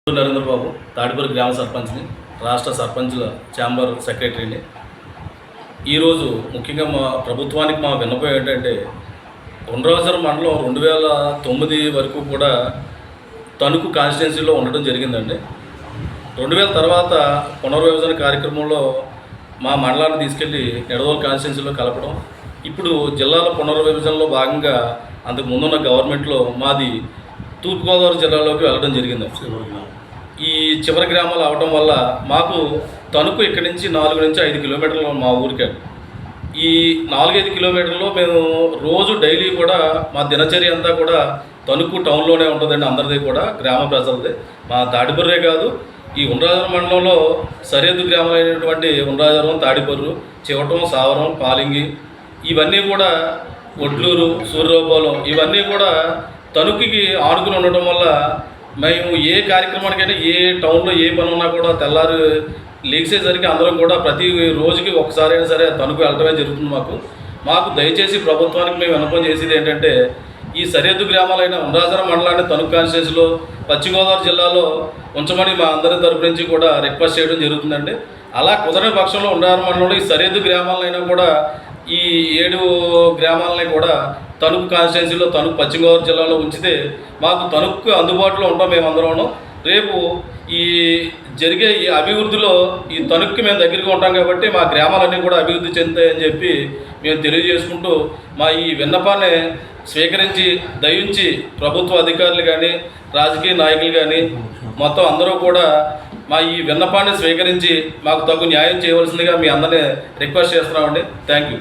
నరేంద్ర బాబు తాడిపల్లి గ్రామ సర్పంచ్ని, రాష్ట్ర సర్పంచ్ల ఛాంబర్ సెక్రటరీని. ఈరోజు ముఖ్యంగా మా ప్రభుత్వానికి మా విన్నపం ఏంటంటే, ఉండ్రాజర్ మండలం 2009 వరకు కూడా తణుకు కాన్స్టిట్యున్సీలో ఉండడం జరిగిందండి. 2000 తర్వాత పునర్విభజన కార్యక్రమంలో మా మండలాన్ని తీసుకెళ్ళి నిడదవోలు కాన్స్టిట్యున్సీలో కలపడం, ఇప్పుడు జిల్లాల పునర్విభజనలో భాగంగా అంతకు ముందున్న గవర్నమెంట్లో మాది తూర్పుగోదావరి జిల్లాలోకి వెళ్ళడం జరిగింది. ఈ చివరి గ్రామాలు అవడం వల్ల మాకు తణుకు ఇక్కడి నుంచి 4 నుంచి 5 కిలోమీటర్లు మా ఊరికే. ఈ 4-5 కిలోమీటర్లో మేము రోజు డైలీ కూడా మా దినచర్య అంతా కూడా తణుకు టౌన్లోనే ఉంటుందండి. అందరిది కూడా గ్రామ ప్రజలది. మా తాడిపర్రే కాదు, ఈ ఉండ్రాజవరం మండలంలో సరిహద్దు గ్రామాలైనటువంటి ఉండ్రాజవరం, తాడిపర్రు, చివటం, సావరం, పాలింగి ఇవన్నీ కూడా, ఒడ్లూరు, సూర్యరూపాలెం ఇవన్నీ కూడా తణుకుకి ఆనుకుని ఉండటం వల్ల మేము ఏ కార్యక్రమానికైనా ఏ టౌన్లో ఏ పని ఉన్నా కూడా తెల్లారి లేచేసరికి అందరం కూడా ప్రతి రోజుకి ఒకసారి అయినా సరే తణుకు వెళ్ళటమే జరుగుతుంది. మాకు దయచేసి ప్రభుత్వానికి మేము విన్నపం చేసేది ఏంటంటే, ఈ సరిహద్దు గ్రామాలైన ఉండ్రాజవరం మండలాన్ని తణుకు కాన్స్టిట్యున్సీలో పశ్చిమ గోదావరి జిల్లాలో ఉంచమని మా అందరి తరపు నుంచి కూడా రిక్వెస్ట్ చేయడం జరుగుతుందండి. అలా కుదరని పక్షంలో ఉండ్రాజవరం మండలంలో ఈ సరిహద్దు గ్రామాలైనా కూడా ఈ 7 గ్రామాలని కూడా తణుకు కాన్స్టిట్యున్సీలో తణుకు పశ్చిమ గోదావరి జిల్లాలో ఉంచితే మాకు తణుకు అందుబాటులో ఉంటాం మేమందరం. రేపు ఈ జరిగే ఈ అభివృద్ధిలో ఈ తణుకుకి మేము దగ్గరగా ఉంటాం కాబట్టి మా గ్రామాలన్నీ కూడా అభివృద్ధి చెందుతాయని చెప్పి మేము తెలియజేసుకుంటూ, మా ఈ విన్నపాన్ని స్వీకరించి దయించి ప్రభుత్వ అధికారులు కానీ రాజకీయ నాయకులు కానీ మొత్తం అందరూ కూడా మా ఈ విన్నపాన్ని స్వీకరించి మాకు తగు న్యాయం చేయవలసిందిగా మీ అందరినీ రిక్వెస్ట్ చేస్తున్నామండి. Thank you.